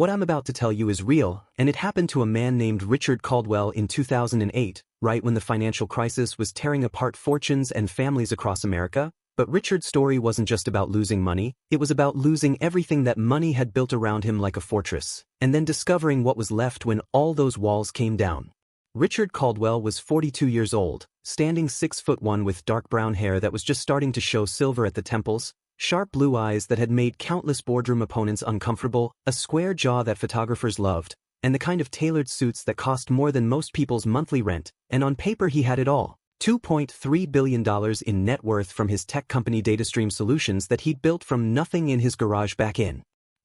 What I'm about to tell you is real, and it happened to a man named Richard Caldwell in 2008, right when the financial crisis was tearing apart fortunes and families across America. But Richard's story wasn't just about losing money, it was about losing everything that money had built around him like a fortress, and then discovering what was left when all those walls came down. Richard Caldwell was 42 years old, standing 6'1" with dark brown hair that was just starting to show silver at the temples, sharp blue eyes that had made countless boardroom opponents uncomfortable, a square jaw that photographers loved, and the kind of tailored suits that cost more than most people's monthly rent, and on paper he had it all. $2.3 billion in net worth from his tech company DataStream Solutions that he'd built from nothing in his garage back in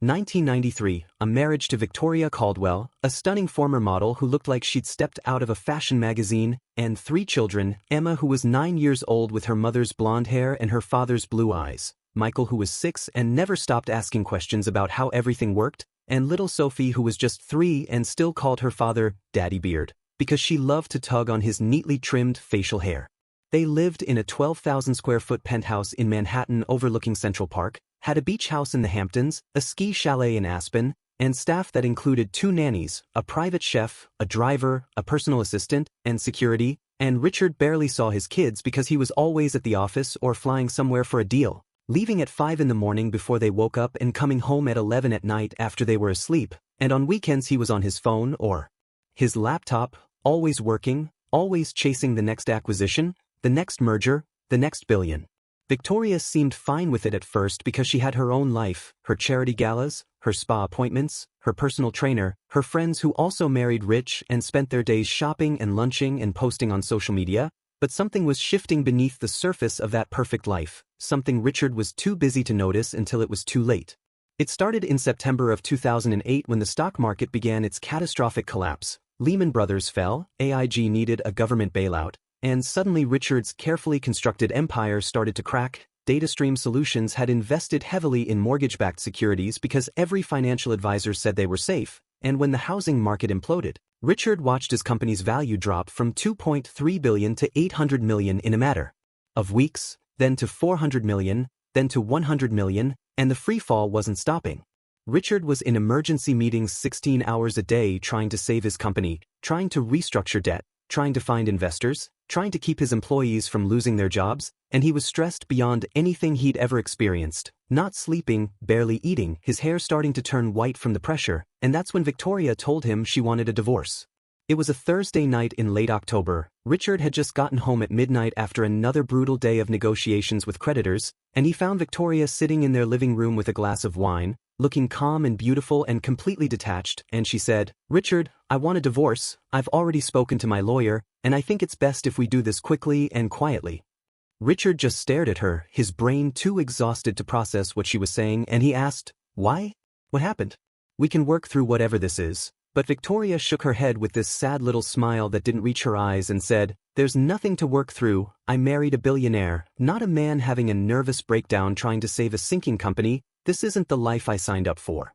1993, a marriage to Victoria Caldwell, a stunning former model who looked like she'd stepped out of a fashion magazine, and 3 children, Emma who was 9 years old with her mother's blonde hair and her father's blue eyes, Michael who was 6 and never stopped asking questions about how everything worked, and little Sophie who was just 3 and still called her father Daddy Beard, because she loved to tug on his neatly trimmed facial hair. They lived in a 12,000 square foot penthouse in Manhattan overlooking Central Park, had a beach house in the Hamptons, a ski chalet in Aspen, and staff that included 2 nannies, a private chef, a driver, a personal assistant, and security, and Richard barely saw his kids because he was always at the office or flying somewhere for a deal, leaving at 5 in the morning before they woke up and coming home at 11 at night after they were asleep, and on weekends he was on his phone or his laptop, always working, always chasing the next acquisition, the next merger, the next billion. Victoria seemed fine with it at first because she had her own life, her charity galas, her spa appointments, her personal trainer, her friends who also married rich and spent their days shopping and lunching and posting on social media, but something was shifting beneath the surface of that perfect life, something Richard was too busy to notice until it was too late. It started in September of 2008 when the stock market began its catastrophic collapse. Lehman Brothers fell, AIG needed a government bailout, and suddenly Richard's carefully constructed empire started to crack. DataStream Solutions had invested heavily in mortgage-backed securities because every financial advisor said they were safe, and when the housing market imploded, Richard watched his company's value drop from $2.3 billion to $800 million in a matter of weeks, then to $400 million, then to $100 million, and the free fall wasn't stopping. Richard was in emergency meetings 16 hours a day trying to save his company, trying to restructure debt, trying to find investors, trying to keep his employees from losing their jobs, and he was stressed beyond anything he'd ever experienced, not sleeping, barely eating, his hair starting to turn white from the pressure, and that's when Victoria told him she wanted a divorce. It was a Thursday night in late October. Richard had just gotten home at midnight after another brutal day of negotiations with creditors, and he found Victoria sitting in their living room with a glass of wine, looking calm and beautiful and completely detached, and she said, "Richard, I want a divorce. I've already spoken to my lawyer, and I think it's best if we do this quickly and quietly." Richard just stared at her, his brain too exhausted to process what she was saying, and he asked, "Why? What happened? We can work through whatever this is." But Victoria shook her head with this sad little smile that didn't reach her eyes and said, "There's nothing to work through. I married a billionaire, not a man having a nervous breakdown trying to save a sinking company. This isn't the life I signed up for."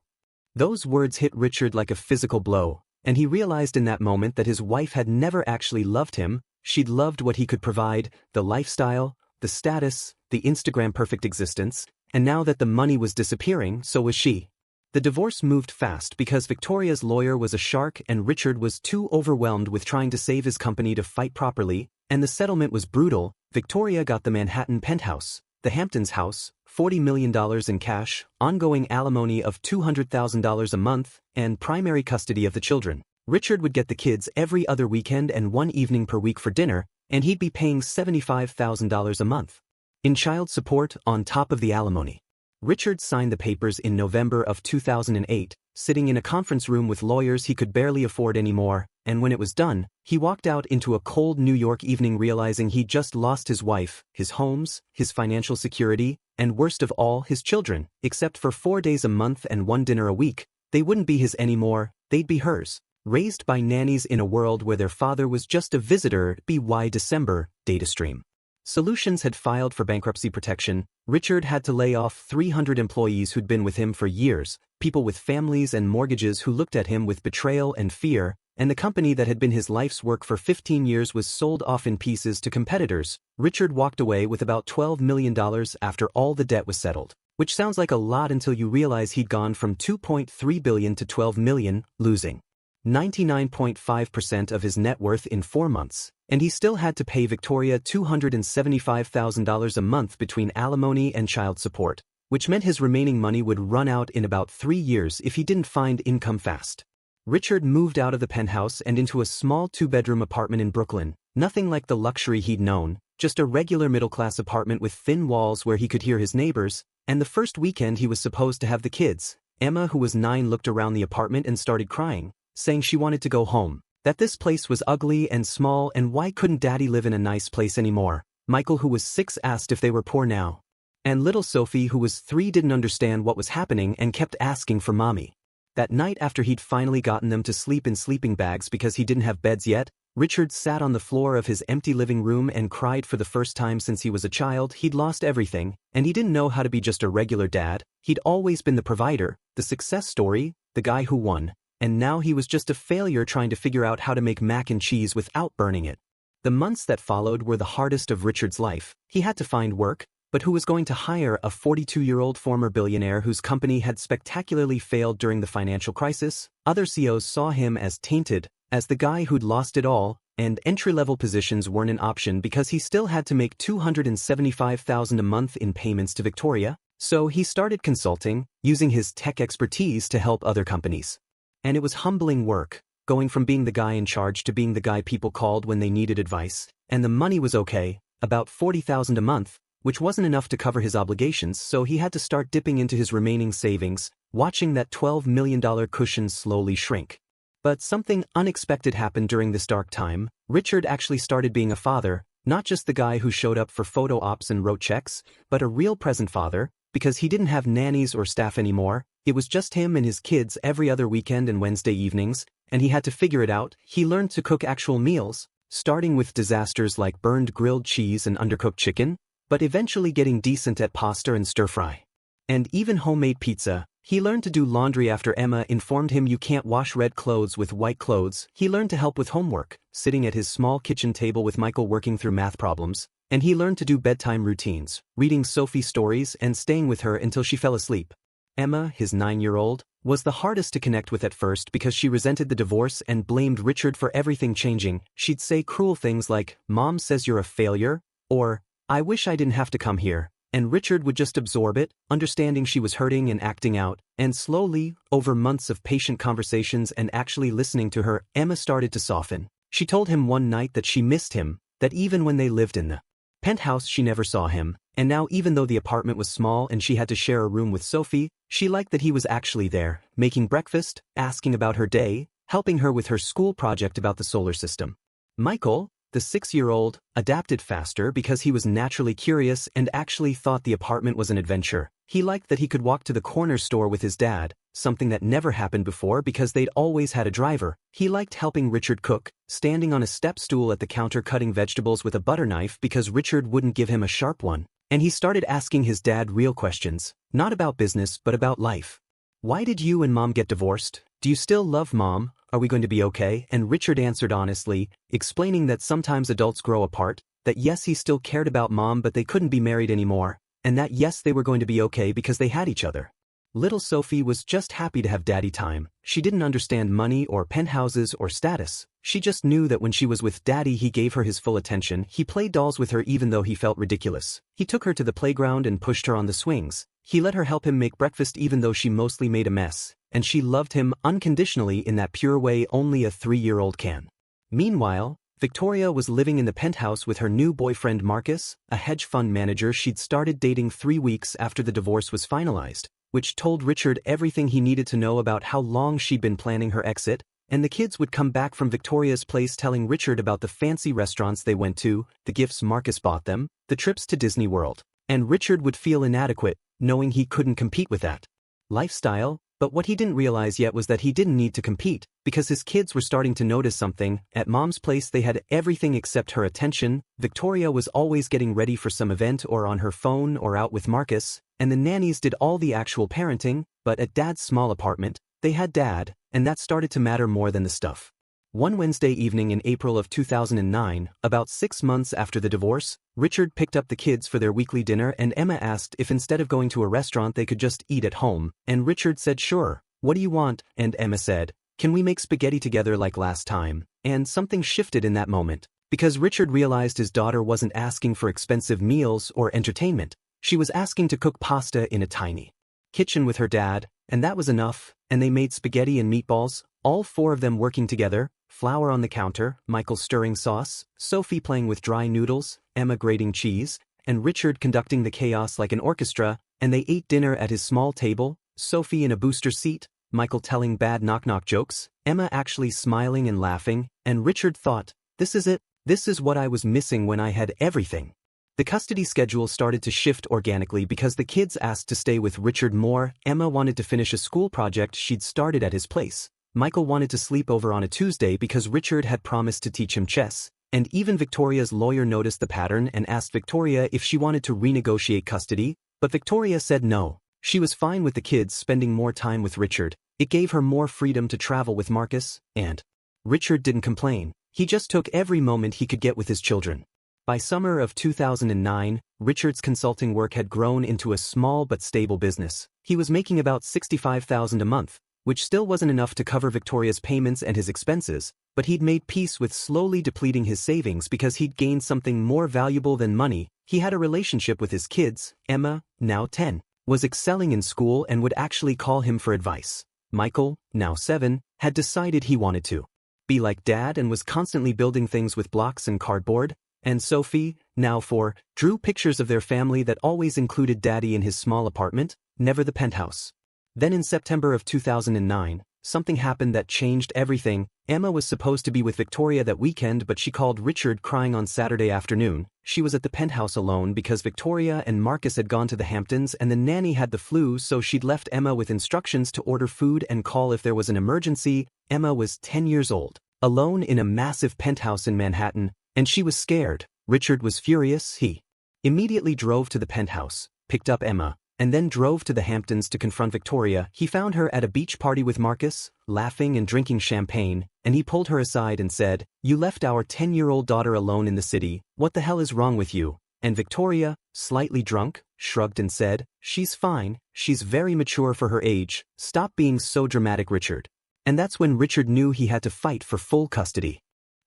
Those words hit Richard like a physical blow, and he realized in that moment that his wife had never actually loved him. She'd loved what he could provide, the lifestyle, the status, the Instagram-perfect existence, and now that the money was disappearing, so was she. The divorce moved fast because Victoria's lawyer was a shark and Richard was too overwhelmed with trying to save his company to fight properly, and the settlement was brutal. Victoria got the Manhattan penthouse, the Hamptons house, $40 million in cash, ongoing alimony of $200,000 a month, and primary custody of the children. Richard would get the kids every other weekend and one evening per week for dinner, and he'd be paying $75,000 a month in child support on top of the alimony. Richard signed the papers in November of 2008, sitting in a conference room with lawyers he could barely afford anymore, and when it was done, he walked out into a cold New York evening realizing he'd just lost his wife, his homes, his financial security, and worst of all, his children. Except for 4 days a month and 1 dinner a week, they wouldn't be his anymore, they'd be hers. Raised by nannies in a world where their father was just a visitor. By December, DataStream Solutions had filed for bankruptcy protection. Richard had to lay off 300 employees who'd been with him for years, people with families and mortgages who looked at him with betrayal and fear, and the company that had been his life's work for 15 years was sold off in pieces to competitors. Richard walked away with about $12 million after all the debt was settled. which sounds like a lot until you realize he'd gone from 2.3 billion to 12 million, losing 99.5% of his net worth in 4 months, and he still had to pay Victoria $275,000 a month between alimony and child support, which meant his remaining money would run out in about 3 years if he didn't find income fast. Richard moved out of the penthouse and into a small 2-bedroom apartment in Brooklyn, nothing like the luxury he'd known, just a regular middle-class apartment with thin walls where he could hear his neighbors, and the first weekend he was supposed to have the kids, Emma, who was 9, looked around the apartment and started crying, saying she wanted to go home, that this place was ugly and small and why couldn't Daddy live in a nice place anymore. Michael, who was 6, asked if they were poor now. And little Sophie, who was 3, didn't understand what was happening and kept asking for Mommy. That night, after he'd finally gotten them to sleep in sleeping bags because he didn't have beds yet, Richard sat on the floor of his empty living room and cried for the first time since he was a child. He'd lost everything, and he didn't know how to be just a regular dad. He'd always been the provider, the success story, the guy who won, and now he was just a failure trying to figure out how to make mac and cheese without burning it. The months that followed were the hardest of Richard's life. He had to find work, but who was going to hire a 42-year-old former billionaire whose company had spectacularly failed during the financial crisis? Other CEOs saw him as tainted, as the guy who'd lost it all, and entry-level positions weren't an option because he still had to make $275,000 a month in payments to Victoria. So he started consulting, using his tech expertise to help other companies. And it was humbling work, going from being the guy in charge to being the guy people called when they needed advice. And the money was okay, about $40,000 a month, which wasn't enough to cover his obligations, so he had to start dipping into his remaining savings, watching that $12 million cushion slowly shrink. But something unexpected happened during this dark time. Richard actually started being a father, not just the guy who showed up for photo ops and wrote checks, but a real present father, because he didn't have nannies or staff anymore. It was just him and his kids every other weekend and Wednesday evenings, and he had to figure it out. He learned to cook actual meals, starting with disasters like burned grilled cheese and undercooked chicken, but eventually getting decent at pasta and stir-fry. And even homemade pizza. He learned to do laundry after Emma informed him you can't wash red clothes with white clothes. He learned to help with homework, sitting at his small kitchen table with Michael working through math problems, and he learned to do bedtime routines, reading Sophie stories and staying with her until she fell asleep. Emma, his 9-year-old, was the hardest to connect with at first because she resented the divorce and blamed Richard for everything changing. She'd say cruel things like, "Mom says you're a failure," or, "I wish I didn't have to come here." And Richard would just absorb it, understanding she was hurting and acting out, and slowly, over months of patient conversations and actually listening to her, Emma started to soften. She told him one night that she missed him, that even when they lived in the penthouse she never saw him, and now even though the apartment was small and she had to share a room with Sophie, she liked that he was actually there, making breakfast, asking about her day, helping her with her school project about the solar system. Michael, the 6-year-old, adapted faster because he was naturally curious and actually thought the apartment was an adventure. He liked that he could walk to the corner store with his dad, something that never happened before because they'd always had a driver. He liked helping Richard cook, standing on a step stool at the counter cutting vegetables with a butter knife because Richard wouldn't give him a sharp one. And he started asking his dad real questions, not about business but about life. "Why did you and Mom get divorced? Do you still love Mom? Are we going to be okay?" And Richard answered honestly, explaining that sometimes adults grow apart, that yes, he still cared about Mom but they couldn't be married anymore, and that yes, they were going to be okay because they had each other. Little Sophie was just happy to have daddy time. She didn't understand money or penthouses or status. She just knew that when she was with daddy he gave her his full attention. He played dolls with her even though he felt ridiculous. He took her to the playground and pushed her on the swings. He let her help him make breakfast even though she mostly made a mess. And she loved him unconditionally in that pure way only a 3-year-old can. Meanwhile, Victoria was living in the penthouse with her new boyfriend Marcus, a hedge fund manager she'd started dating 3 weeks after the divorce was finalized, which told Richard everything he needed to know about how long she'd been planning her exit, and the kids would come back from Victoria's place telling Richard about the fancy restaurants they went to, the gifts Marcus bought them, the trips to Disney World. And Richard would feel inadequate, knowing he couldn't compete with that lifestyle, but what he didn't realize yet was that he didn't need to compete, because his kids were starting to notice something. At Mom's place they had everything except her attention. Victoria was always getting ready for some event or on her phone or out with Marcus, and the nannies did all the actual parenting, but at Dad's small apartment, they had Dad, and that started to matter more than the stuff. One Wednesday evening in April of 2009, about 6 months after the divorce, Richard picked up the kids for their weekly dinner and Emma asked if instead of going to a restaurant they could just eat at home, and Richard said sure. What do you want? And Emma said, can we make spaghetti together like last time? And something shifted in that moment, because Richard realized his daughter wasn't asking for expensive meals or entertainment. She was asking to cook pasta in a tiny kitchen with her dad, and that was enough, and they made spaghetti and meatballs, all four of them working together, flour on the counter, Michael stirring sauce, Sophie playing with dry noodles, Emma grating cheese, and Richard conducting the chaos like an orchestra, and they ate dinner at his small table, Sophie in a booster seat, Michael telling bad knock-knock jokes, Emma actually smiling and laughing, and Richard thought, this is it, this is what I was missing when I had everything. The custody schedule started to shift organically because the kids asked to stay with Richard more, Emma wanted to finish a school project she'd started at his place, Michael wanted to sleep over on a Tuesday because Richard had promised to teach him chess, and even Victoria's lawyer noticed the pattern and asked Victoria if she wanted to renegotiate custody, but Victoria said no. She was fine with the kids spending more time with Richard, it gave her more freedom to travel with Marcus, and Richard didn't complain, he just took every moment he could get with his children. By summer of 2009, Richard's consulting work had grown into a small but stable business. He was making about $65,000 a month, which still wasn't enough to cover Victoria's payments and his expenses, but he'd made peace with slowly depleting his savings because he'd gained something more valuable than money. He had a relationship with his kids. Emma, now 10, was excelling in school and would actually call him for advice. Michael, now 7, had decided he wanted to be like Dad and was constantly building things with blocks and cardboard. And Sophie, now 4, drew pictures of their family that always included Daddy in his small apartment, never the penthouse. Then in September of 2009, something happened that changed everything. Emma was supposed to be with Victoria that weekend, but she called Richard crying on Saturday afternoon. She was at the penthouse alone because Victoria and Marcus had gone to the Hamptons and the nanny had the flu, so she'd left Emma with instructions to order food and call if there was an emergency. Emma was 10 years old, alone in a massive penthouse in Manhattan, and she was scared. Richard was furious. He immediately drove to the penthouse, picked up Emma, and then drove to the Hamptons to confront Victoria. He found her at a beach party with Marcus, laughing and drinking champagne, and he pulled her aside and said, "You left our 10-year-old daughter alone in the city. What the hell is wrong with you?" And Victoria, slightly drunk, shrugged and said, "She's fine, she's very mature for her age. Stop being so dramatic, Richard." And that's when Richard knew he had to fight for full custody.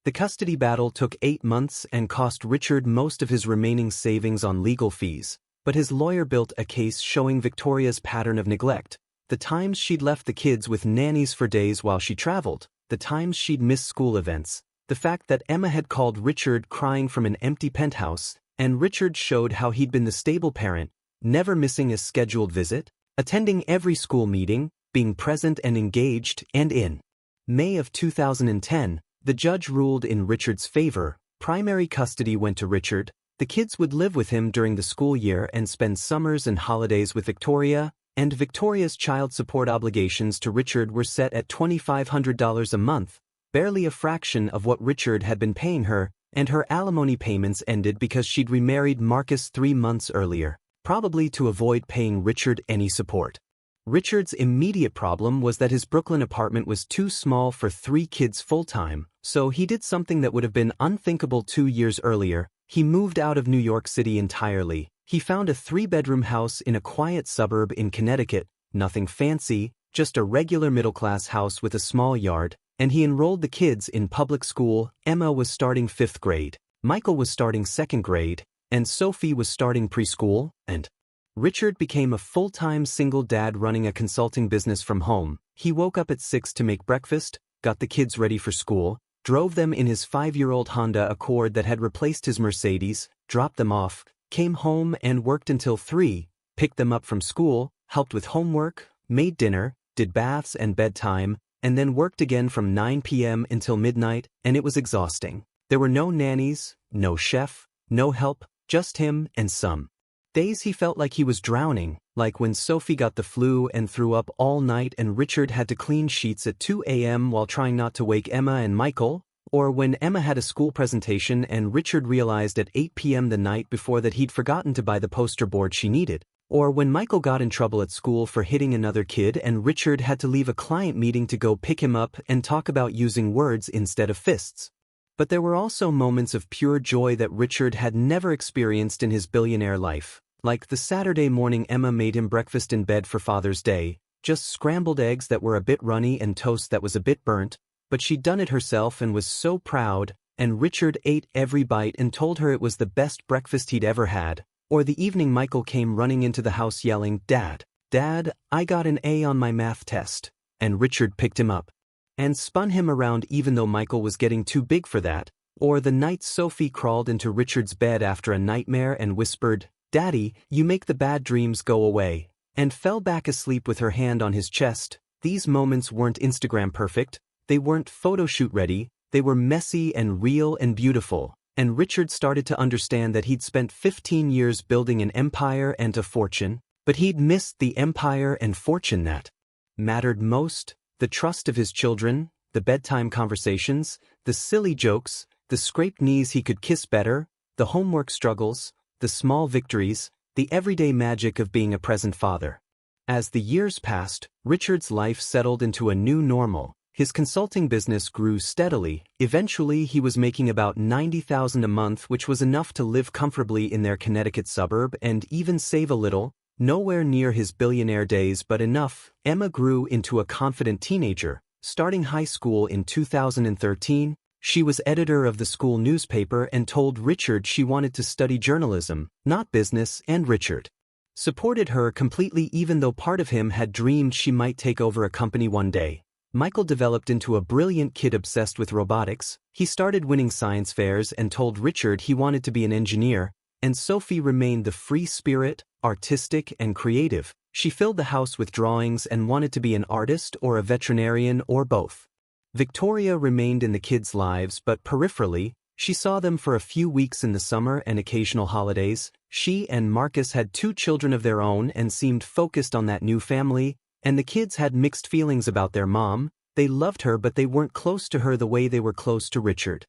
The custody battle took 8 months and cost Richard most of his remaining savings on legal fees, but his lawyer built a case showing Victoria's pattern of neglect, the times she'd left the kids with nannies for days while she traveled, the times she'd missed school events, the fact that Emma had called Richard crying from an empty penthouse, and Richard showed how he'd been the stable parent, never missing a scheduled visit, attending every school meeting, being present and engaged, and in May of 2010, the judge ruled in Richard's favor. Primary custody went to Richard. The kids would live with him during the school year and spend summers and holidays with Victoria, and Victoria's child support obligations to Richard were set at $2,500 a month, barely a fraction of what Richard had been paying her, and her alimony payments ended because she'd remarried Marcus 3 months earlier, probably to avoid paying Richard any support. Richard's immediate problem was that his Brooklyn apartment was too small for 3 kids full-time, so he did something that would have been unthinkable 2 years earlier. He moved out of New York City entirely. He found a 3-bedroom house in a quiet suburb in Connecticut, nothing fancy, just a regular middle-class house with a small yard, and he enrolled the kids in public school. Emma was starting 5th grade, Michael was starting 2nd grade, and Sophie was starting preschool, and Richard became a full-time single dad running a consulting business from home. He woke up at 6 to make breakfast, got the kids ready for school, drove them in his 5-year-old Honda Accord that had replaced his Mercedes, dropped them off, came home and worked until 3, picked them up from school, helped with homework, made dinner, did baths and bedtime, and then worked again from 9 p.m. until midnight, and it was exhausting. There were no nannies, no chef, no help, just him and some days he felt like he was drowning, like when Sophie got the flu and threw up all night and Richard had to clean sheets at 2 a.m. while trying not to wake Emma and Michael, or when Emma had a school presentation and Richard realized at 8 p.m. the night before that he'd forgotten to buy the poster board she needed. Or when Michael got in trouble at school for hitting another kid and Richard had to leave a client meeting to go pick him up and talk about using words instead of fists. But there were also moments of pure joy that Richard had never experienced in his billionaire life, like the Saturday morning Emma made him breakfast in bed for Father's Day, just scrambled eggs that were a bit runny and toast that was a bit burnt, but she'd done it herself and was so proud, and Richard ate every bite and told her it was the best breakfast he'd ever had. Or the evening Michael came running into the house yelling, "Dad, Dad, I got an A on my math test," and Richard picked him up and spun him around even though Michael was getting too big for that. Or the night Sophie crawled into Richard's bed after a nightmare and whispered, "Daddy, you make the bad dreams go away," and fell back asleep with her hand on his chest. These moments weren't Instagram perfect, they weren't photoshoot ready, they were messy and real and beautiful. And Richard started to understand that he'd spent 15 years building an empire and a fortune, but he'd missed the empire and fortune that mattered most: the trust of his children, the bedtime conversations, the silly jokes, the scraped knees he could kiss better, the homework struggles, the small victories, the everyday magic of being a present father. As the years passed, Richard's life settled into a new normal. His consulting business grew steadily. Eventually he was making about $90,000 a month, which was enough to live comfortably in their Connecticut suburb and even save a little. Nowhere near his billionaire days, but enough. Emma grew into a confident teenager. Starting high school in 2013, she was editor of the school newspaper and told Richard she wanted to study journalism, not business, and Richard supported her completely, even though part of him had dreamed she might take over a company one day. Michael developed into a brilliant kid obsessed with robotics. He started winning science fairs and told Richard he wanted to be an engineer, and Sophie remained the free spirit, artistic and creative. She filled the house with drawings and wanted to be an artist or a veterinarian or both. Victoria remained in the kids' lives, but peripherally. She saw them for a few weeks in the summer and occasional holidays. She and Marcus had 2 children of their own and seemed focused on that new family. And the kids had mixed feelings about their mom. They loved her, but they weren't close to her the way they were close to Richard.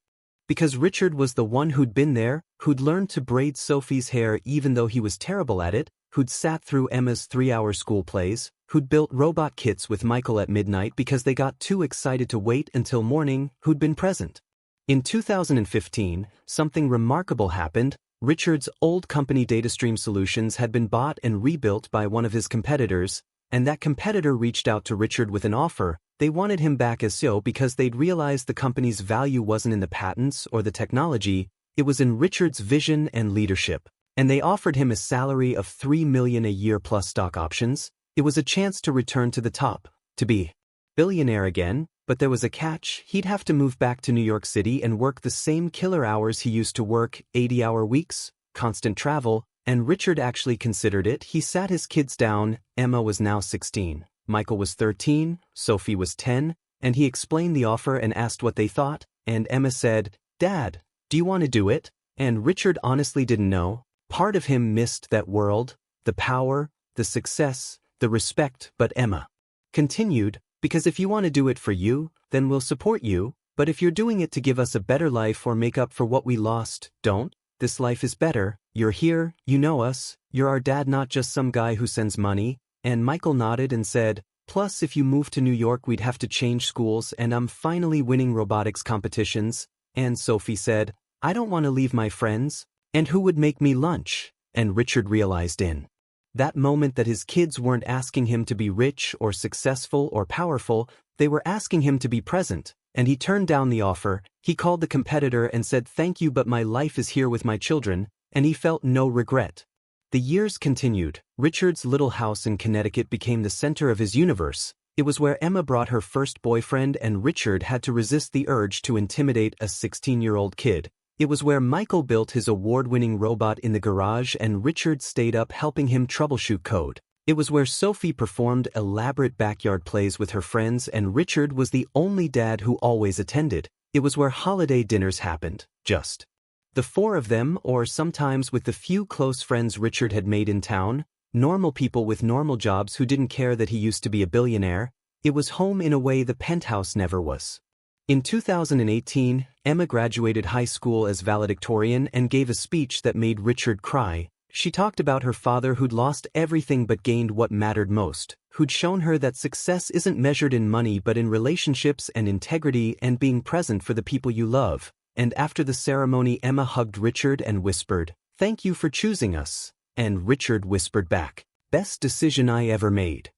Because Richard was the one who'd been there, who'd learned to braid Sophie's hair even though he was terrible at it, who'd sat through Emma's 3-hour school plays, who'd built robot kits with Michael at midnight because they got too excited to wait until morning, who'd been present. In 2015, something remarkable happened. Richard's old company DataStream Solutions had been bought and rebuilt by one of his competitors, and that competitor reached out to Richard with an offer. They wanted him back as CEO because they'd realized the company's value wasn't in the patents or the technology, it was in Richard's vision and leadership. And they offered him a salary of $3 million a year plus stock options. It was a chance to return to the top, to be billionaire again, but there was a catch. He'd have to move back to New York City and work the same killer hours he used to work, 80-hour weeks, constant travel. And Richard actually considered it. He sat his kids down. Emma was now 16, Michael was 13, Sophie was 10, and he explained the offer and asked what they thought, and Emma said, "Dad, do you want to do it?" And Richard honestly didn't know. Part of him missed that world, the power, the success, the respect, but Emma continued, "Because if you want to do it for you, then we'll support you, but if you're doing it to give us a better life or make up for what we lost, don't. This life is better. You're here, you know us, you're our dad, not just some guy who sends money." And Michael nodded and said, "Plus if you move to New York we'd have to change schools and I'm finally winning robotics competitions." And Sophie said, "I don't want to leave my friends, and who would make me lunch?" And Richard realized in that moment that his kids weren't asking him to be rich or successful or powerful, they were asking him to be present. And he turned down the offer. He called the competitor and said, "Thank you, but my life is here with my children," and he felt no regret. The years continued. Richard's little house in Connecticut became the center of his universe. It was where Emma brought her first boyfriend and Richard had to resist the urge to intimidate a 16-year-old kid. It was where Michael built his award-winning robot in the garage and Richard stayed up helping him troubleshoot code. It was where Sophie performed elaborate backyard plays with her friends and Richard was the only dad who always attended. It was where holiday dinners happened, just the 4 of them, or sometimes with the few close friends Richard had made in town, normal people with normal jobs who didn't care that he used to be a billionaire. It was home in a way the penthouse never was. In 2018, Emma graduated high school as valedictorian and gave a speech that made Richard cry. She talked about her father who'd lost everything but gained what mattered most, who'd shown her that success isn't measured in money but in relationships and integrity and being present for the people you love. And after the ceremony, Emma hugged Richard and whispered, "Thank you for choosing us." And Richard whispered back, "Best decision I ever made."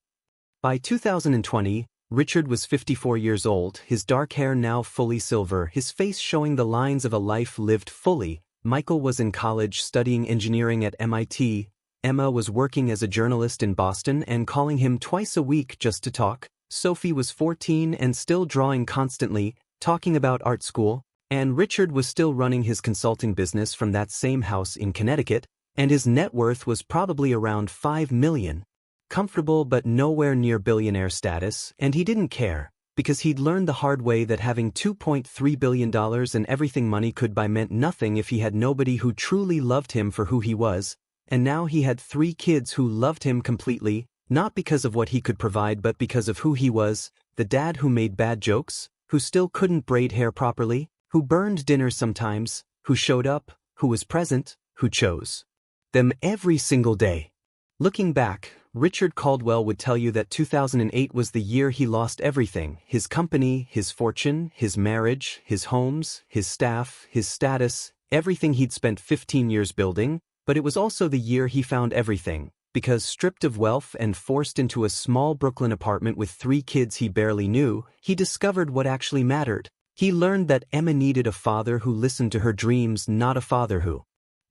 By 2020, Richard was 54 years old, his dark hair now fully silver, his face showing the lines of a life lived fully. Michael was in college studying engineering at MIT. Emma was working as a journalist in Boston and calling him twice a week just to talk. Sophie was 14 and still drawing constantly, talking about art school. And Richard was still running his consulting business from that same house in Connecticut, and his net worth was probably around $5 million. Comfortable but nowhere near billionaire status, and he didn't care, because he'd learned the hard way that having $2.3 billion and everything money could buy meant nothing if he had nobody who truly loved him for who he was. And now he had 3 kids who loved him completely, not because of what he could provide but because of who he was, the dad who made bad jokes, who still couldn't braid hair properly, who burned dinner sometimes, who showed up, who was present, who chose them every single day. Looking back, Richard Caldwell would tell you that 2008 was the year he lost everything: his company, his fortune, his marriage, his homes, his staff, his status, everything he'd spent 15 years building. But it was also the year he found everything, because stripped of wealth and forced into a small Brooklyn apartment with 3 kids he barely knew, he discovered what actually mattered. He learned that Emma needed a father who listened to her dreams, not a father who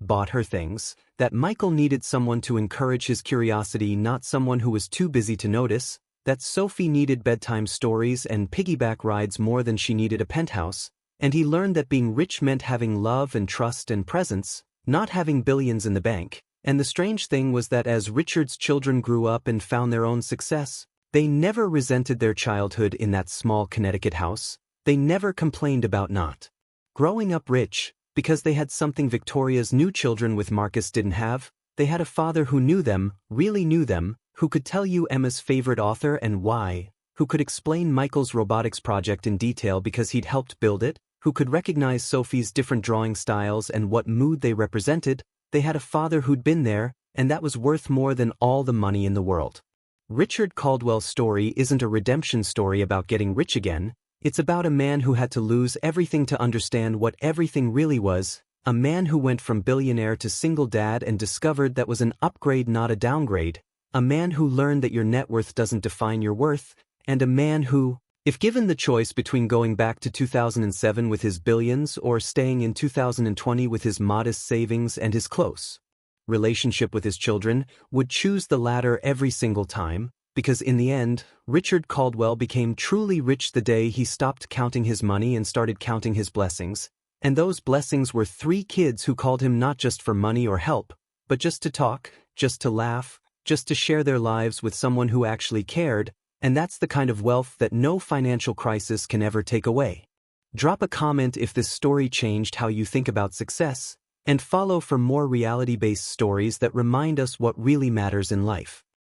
bought her things, that Michael needed someone to encourage his curiosity, not someone who was too busy to notice, that Sophie needed bedtime stories and piggyback rides more than she needed a penthouse, and he learned that being rich meant having love and trust and presence, not having billions in the bank. And the strange thing was that as Richard's children grew up and found their own success, they never resented their childhood in that small Connecticut house. They never complained about not growing up rich, because they had something Victoria's new children with Marcus didn't have. They had a father who knew them, really knew them, who could tell you Emma's favorite author and why, who could explain Michael's robotics project in detail because he'd helped build it, who could recognize Sophie's different drawing styles and what mood they represented. They had a father who'd been there, and that was worth more than all the money in the world. Richard Caldwell's story isn't a redemption story about getting rich again. It's about a man who had to lose everything to understand what everything really was, a man who went from billionaire to single dad and discovered that was an upgrade, not a downgrade, a man who learned that your net worth doesn't define your worth, and a man who, if given the choice between going back to 2007 with his billions or staying in 2020 with his modest savings and his close relationship with his children, would choose the latter every single time. Because in the end, Richard Caldwell became truly rich the day he stopped counting his money and started counting his blessings. And those blessings were 3 kids who called him not just for money or help, but just to talk, just to laugh, just to share their lives with someone who actually cared. And that's the kind of wealth that no financial crisis can ever take away. Drop a comment if this story changed how you think about success, and follow for more reality-based stories that remind us what really matters in life.